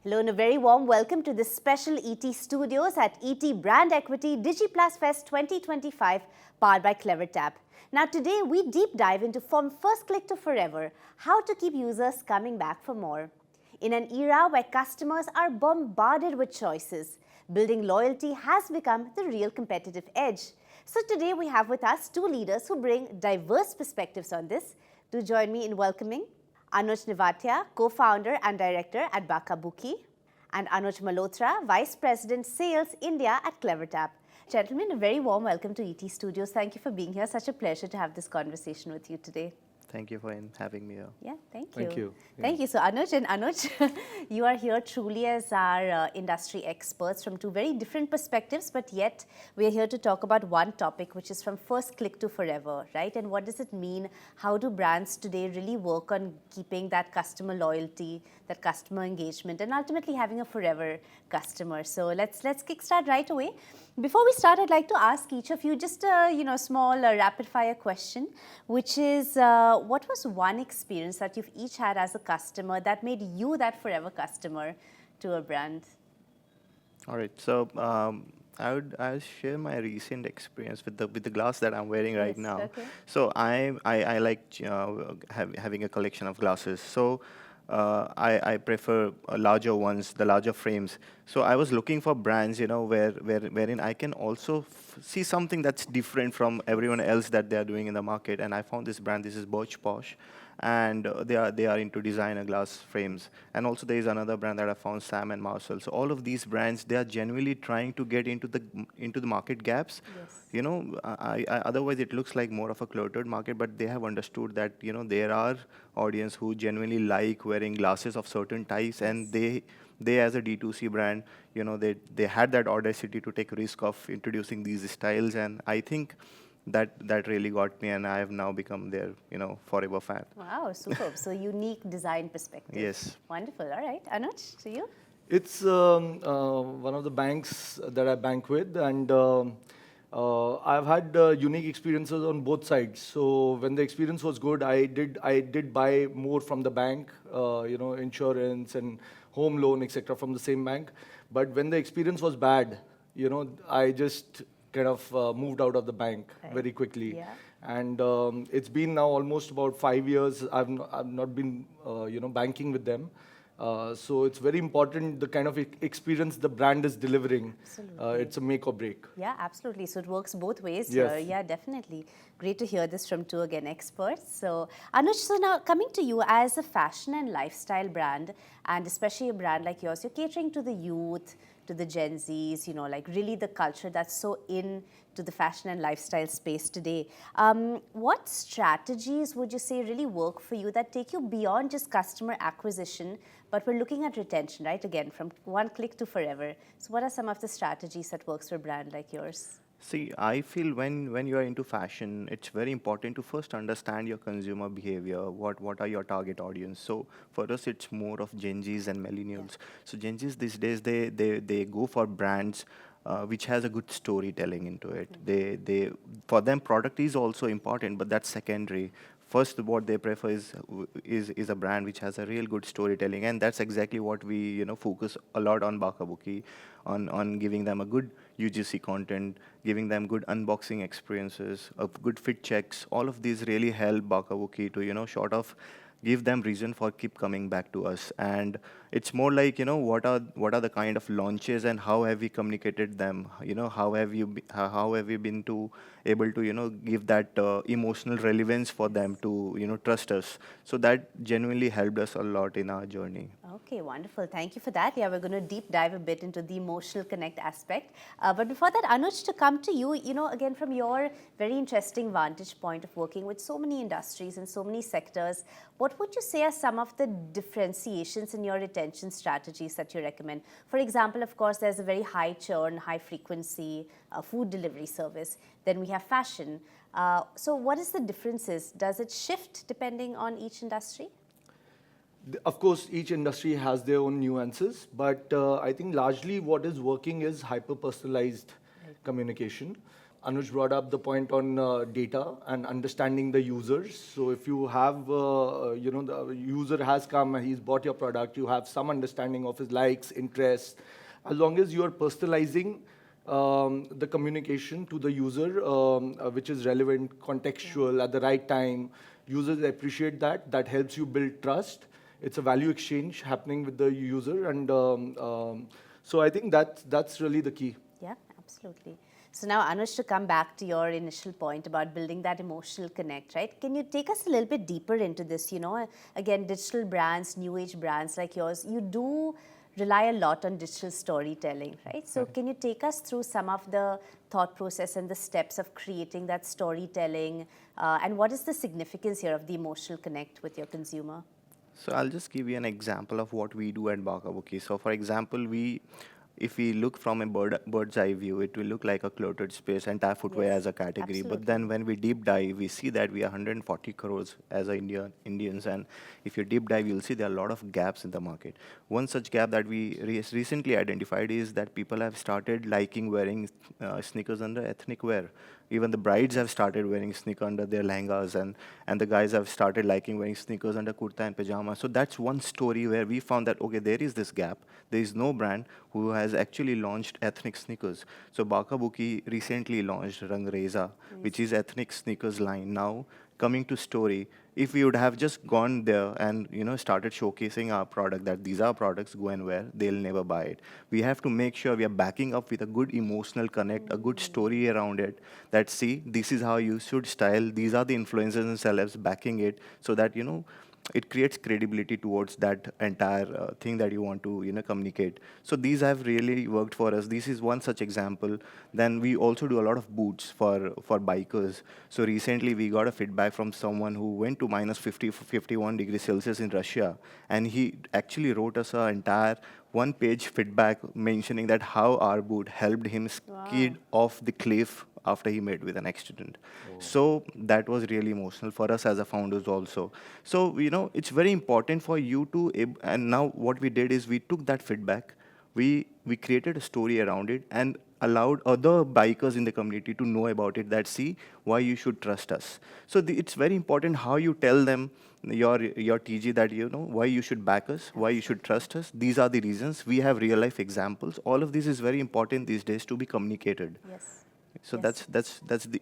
Hello and a very warm welcome to this special ET Studios at ET BrandEquity DigiPlus Fest 2025, powered by CleverTap. Now today we deep dive into from first click to forever, how to keep users coming back for more. In an era where customers are bombarded with choices, building loyalty has become the real competitive edge. So today we have with us two leaders who bring diverse perspectives on this. Do join me in welcoming Anuj Nevatia, co-founder and director at Bacca Bucci, and Anuj Malhotra, Vice President Sales India at CleverTap. Gentlemen, a very warm welcome to ET Studios. Thank you for being here. Such a pleasure to have this conversation with you today. Thank you for having me here. Yeah, thank you. Thank you. Thank you. So Anuj and Anuj, you are here truly as our industry experts from two very different perspectives, but yet we are here to talk about one topic, which is from first click to forever, right? And what does it mean? How do brands today really work on keeping that customer loyalty, that customer engagement, and ultimately having a forever customer? So let's kickstart right away. Before we start, I'd like to ask each of you just a small rapid fire question, which is what was one experience that you've each had as a customer that made you that forever customer to a brand? All right. So I'll share my recent experience with the glass that I'm wearing right now. Okay. So I like having a collection of glasses. So I prefer larger ones, the larger frames. So I was looking for brands, wherein I can also see something that's different from everyone else that they are doing in the market. And I found this brand. This is Birch Posh, and they are into designer glass frames. And also there is another brand that I found, Sam and Marshall. So all of these brands, they are genuinely trying to get into the market gaps. Yes. Otherwise it looks like more of a cluttered market, but they have understood that there are audience who genuinely like wearing glasses of certain types, and they as a D2C brand, they had that audacity to take risk of introducing these styles, and I think that really got me, and I have now become their forever fan. Wow, superb. So unique design perspective. Yes. Wonderful. All right, Anuj, to you. It's one of the banks that I bank with, and I've had unique experiences on both sides. So when the experience was good, I did buy more from the bank, insurance and home loan, etc., from the same bank. But when the experience was bad, I just kind of moved out of the bank very quickly. Yeah. And it's been now almost about 5 years. I've not been banking with them. So it's very important the kind of experience the brand is delivering. Absolutely. It's a make or break. Yeah, absolutely. So it works both ways Yes. here. Yeah, definitely. Great to hear this from two, again, experts. So Anuj, so now coming to you as a fashion and lifestyle brand, and especially a brand like yours, you're catering to the youth, to the Gen Zs, like really the culture that's so in to the fashion and lifestyle space today. What strategies would you say really work for you that take you beyond just customer acquisition, but we're looking at retention, right? Again, from one click to forever. So what are some of the strategies that works for a brand like yours? See, I feel when you are into fashion, it's very important to first understand your consumer behavior. What are your target audience? So for us, it's more of Gen Zs and millennials. Yeah. So Gen Zs these days, they go for brands which has a good storytelling into it. They for them, product is also important, but that's secondary. First, what they prefer is a brand which has a real good storytelling, and that's exactly what we focus a lot on Bacca Bucci, on giving them a good UGC content, giving them good unboxing experiences, good fit checks. All of these really help Bacca Bucci to sort of give them reason for keep coming back to us. And it's more like what are the kind of launches and how have we communicated them, how have you been able to give that emotional relevance for them to trust us. So that genuinely helped us a lot in our journey. Okay, wonderful. Thank you for that. Yeah, we're going to deep dive a bit into the emotional connect aspect. But before that, Anuj, to come to you, again, from your very interesting vantage point of working with so many industries and so many sectors, what would you say are some of the differentiations in your retention strategies that you recommend? For example, of course, there's a very high churn, high frequency food delivery service. Then we have fashion. So what is the differences? Does it shift depending on each industry? Of course, each industry has their own nuances, but I think largely what is working is hyper-personalized communication. Anuj brought up the point on data and understanding the users. So if you have, the user has come, he's bought your product, you have some understanding of his likes, interests. As long as you are personalizing the communication to the user, which is relevant, contextual, at the right time, users appreciate that. That helps you build trust. It's a value exchange happening with the user, and so I think that's really the key. Yeah, absolutely. So now, Anuj, to come back to your initial point about building that emotional connect, right? Can you take us a little bit deeper into this? Again, digital brands, new age brands like yours, you do rely a lot on digital storytelling, right? So can you take us through some of the thought process and the steps of creating that storytelling? And what is the significance here of the emotional connect with your consumer? So I'll just give you an example of what we do at Bacca Bucci. So for example, if we look from a bird's eye view, it will look like a cluttered space, entire footwear Yes, as a category. absolutely. But then when we deep dive, we see that we are 140 crores as a Indians. And if you deep dive, you'll see there are a lot of gaps in the market. One such gap that we recently identified is that people have started liking wearing sneakers under ethnic wear. Even the brides have started wearing sneaker under their lehengas, and the guys have started liking wearing sneakers under kurta and pajama. So that's one story where we found that, okay, there is this gap. There is no brand who has actually launched ethnic sneakers. So Bacca Bucci recently launched Rangreza, which is ethnic sneakers line. Now, coming to story, if we would have just gone there and started showcasing our product, that these are products, go and wear, they'll never buy it. We have to make sure we are backing up with a good emotional connect, a good story around it, that see, this is how you should style, these are the influencers and celebs backing it, so that it creates credibility towards that entire thing that you want to communicate. So these have really worked for us. This is one such example. Then we also do a lot of boots for bikers. So recently we got a feedback from someone who went to minus 50 51 degrees Celsius in Russia, and he actually wrote us an entire one-page feedback mentioning that how our boot helped him skid off the cliff after he met with an accident. So that was really emotional for us as a founders also. So, it's very important for you to, and now what we did is we took that feedback, we created a story around it and allowed other bikers in the community to know about it, that see why you should trust us. So it's very important how you tell them, your TG, that why you should back us, why you should trust us. These are the reasons. We have real life examples. All of this is very important these days to be communicated. Yes. So Yes.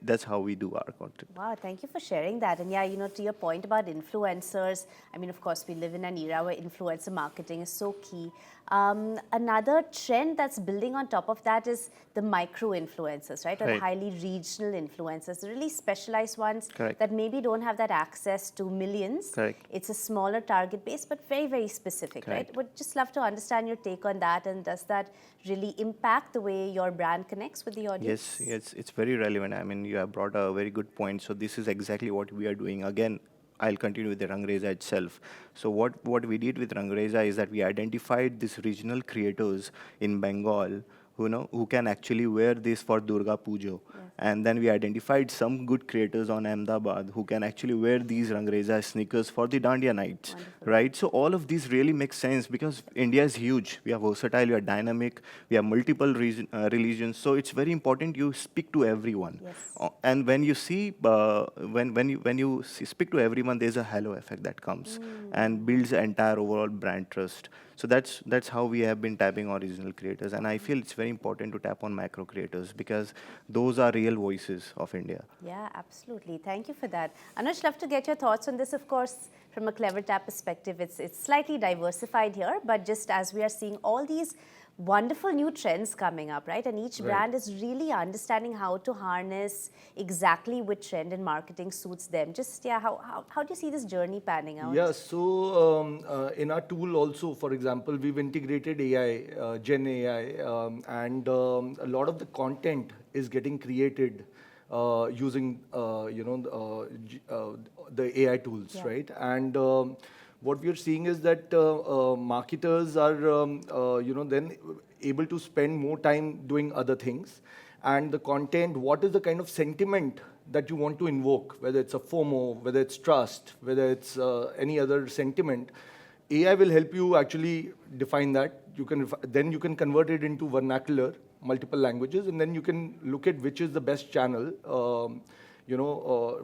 that's how we do our content. Wow, thank you for sharing that. And yeah, to your point about influencers, I mean, of course, we live in an era where influencer marketing is so key. Another trend that's building on top of that is the micro influencers, right? Or the Right. highly regional influencers, the really specialized ones Correct. that maybe don't have that access to millions. Correct. It's a smaller target base, but very, very specific, Correct. right? Would just love to understand your take on that. And does that really impact the way your brand connects with the audience? Yes, it's very relevant. I mean, you have brought a very good point. So this is exactly what we are doing. Again, I'll continue with the Rangreza itself. So what we did with Rangreza is that we identified these regional creators in Bengal who can actually wear this for Durga Puja. And then we identified some good creators on Ahmedabad who can actually wear these Rangreza sneakers for the Dandiya nights, right? So all of these really make sense because India is huge. We are versatile, we are dynamic, we have multiple religions. So it's very important you speak to everyone. Yes. And when you see, when you speak to everyone, there's a halo effect that comes and builds the entire overall brand trust. So that's how we have been tapping on regional creators, and I feel it's very important to tap on macro creators because those are real voices of India. Yeah, absolutely. Thank you for that. Anuj, love to get your thoughts on this. Of course, from a CleverTap perspective, it's slightly diversified here, but just as we are seeing all these wonderful new trends coming up, right? And each brand is really understanding how to harness exactly which trend in marketing suits them. Just, yeah, how do you see this journey panning out? Yeah, so in our tool also, for example, we've integrated AI, Gen AI, and a lot of the content is getting created using, the AI tools, right? And what we are seeing is that marketers are, then able to spend more time doing other things. And the content, what is the kind of sentiment that you want to invoke, whether it's a FOMO, whether it's trust, whether it's any other sentiment, AI will help you actually define that. Then you can convert it into vernacular multiple languages, and then you can look at which is the best channel,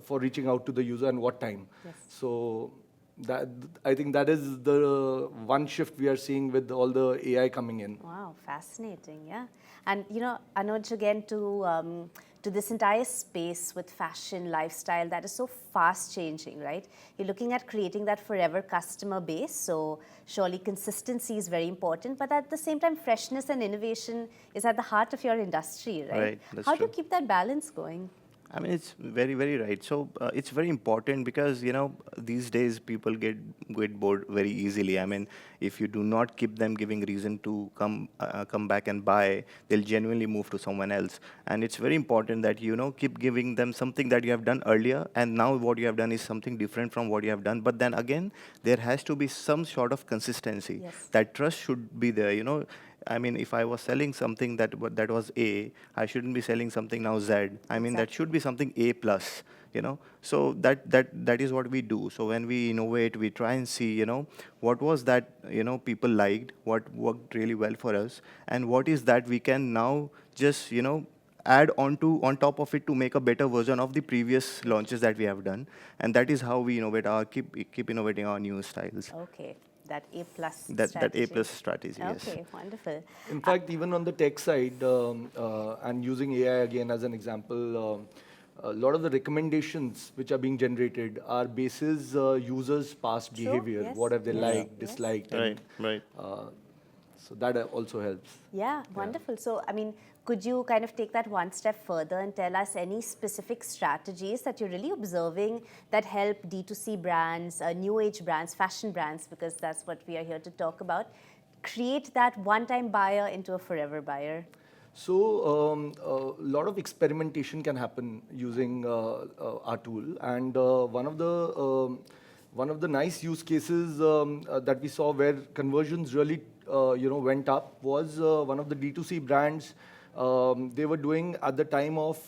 for reaching out to the user and what time. Yes. So that, I think that is the one shift we are seeing with all the AI coming in. Wow, fascinating, yeah. And Anuj, again to this entire space with fashion, lifestyle that is so fast changing, right? You're looking at creating that forever customer base, so surely consistency is very important, but at the same time, freshness and innovation is at the heart of your industry, right? Right, that's How do you true. keep that balance going? I mean, it's very, very right. So it's very important because these days people get bored very easily. I mean, if you do not keep them giving reason to come back and buy, they'll genuinely move to someone else. And it's very important that keep giving them something that you have done earlier, and now what you have done is something different from what you have done. But then again, there has to be some sort of consistency. Yes. That trust should be there. I mean, if I was selling something that was A, I shouldn't be selling something now Z. I mean, that should be something A plus, So that is what we do. So when we innovate, we try and see, what was that, people liked, what worked really well for us, and what is that we can now just, add on top of it to make a better version of the previous launches that we have done. And that is how we innovate keep innovating our new styles. Okay, that A plus That strategy. A plus strategy, yes. Okay, wonderful. In fact, even on the tech side, and using AI again as an example, a lot of the recommendations which are being generated are basis users' past True, behavior. yes, What have they yes, liked, yes. disliked, Right, and right. so that also helps. Yeah, wonderful. So, I mean, could you kind of take that one step further and tell us any specific strategies that you're really observing that help D2C brands, new age brands, fashion brands, because that's what we are here to talk about, create that one-time buyer into a forever buyer? So a lot of experimentation can happen using our tool, and one of the nice use cases that we saw where conversions really went up was one of the D2C brands. They were doing at the time of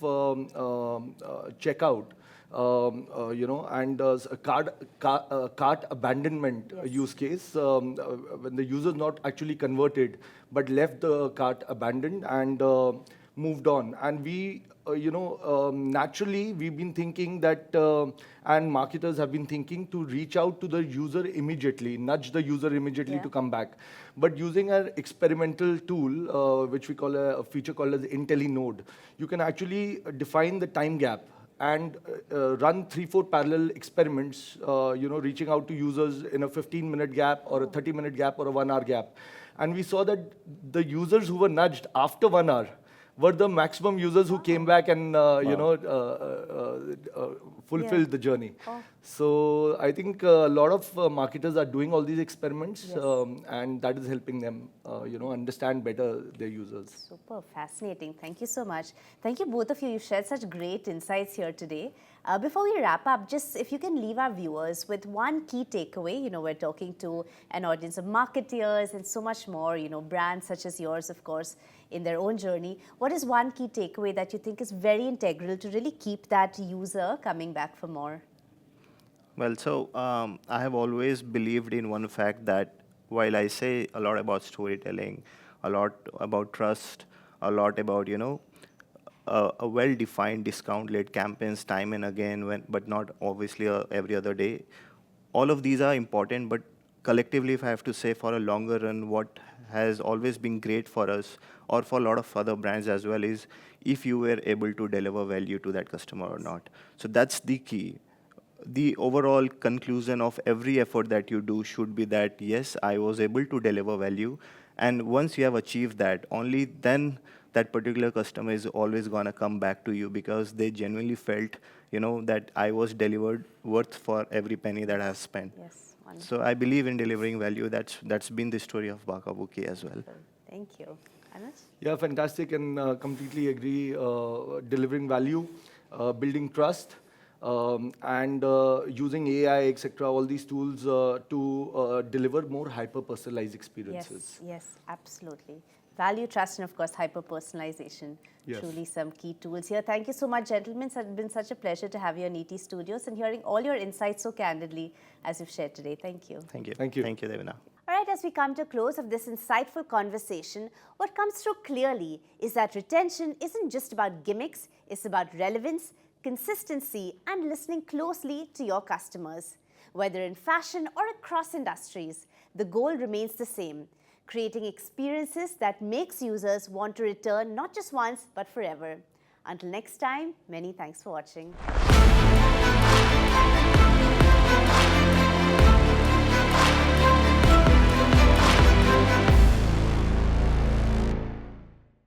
checkout. And a cart abandonment use case when the user not actually converted but left the cart abandoned and moved on. And we, naturally we've been thinking that, and marketers have been thinking to reach out to the user immediately, nudge the user immediately to come back. But using an experimental tool, which we call a feature called as IntelliNode, you can actually define the time gap and run 3-4 parallel experiments, reaching out to users in a 15-minute gap or a 30-minute gap or a 1-hour gap. And we saw that the users who were nudged after 1 hour were the maximum users who came back and fulfilled the journey. So I think a lot of marketers are doing all these experiments, and that is helping them, understand better their users. Super fascinating. Thank you so much. Thank you both of you. You've shared such great insights here today. Before we wrap up, just if you can leave our viewers with one key takeaway. We're talking to an audience of marketeers and so much more, brands such as yours, of course, in their own journey. What is one key takeaway that you think is very integral to really keep that user coming back for more? Well, so I have always believed in one fact that while I say a lot about storytelling, a lot about trust, a lot about, a well-defined discount-led campaigns time and again, but not obviously every other day. All of these are important, but collectively, if I have to say for a longer run, what has always been great for us or for a lot of other brands as well is if you were able to deliver value to that customer or not. So that's the key. The overall conclusion of every effort that you do should be that, yes, I was able to deliver value. And once you have achieved that, only then that particular customer is always going to come back to you because they genuinely felt, that I was delivered worth for every penny that I have spent. Yes, wonderful. So I believe in delivering value. That's been the story of Bacca Bucci as well. Thank you. Anuj? Yeah, fantastic, and completely agree. Delivering value, building trust, and using AI, etc., all these tools to deliver more hyper-personalized experiences. Yes, absolutely. Value, trust, and of course, hyper-personalization. Yes. Truly some key tools here. Thank you so much, gentlemen. It's been such a pleasure to have you on ET Studios and hearing all your insights so candidly as you've shared today. Thank you. Thank you. Thank you. Thank you, Devina. All right, as we come to a close of this insightful conversation, what comes through clearly is that retention isn't just about gimmicks, it's about relevance, consistency, and listening closely to your customers. Whether in fashion or across industries, the goal remains the same: creating experiences that makes users want to return not just once, but forever. Until next time, many thanks for watching.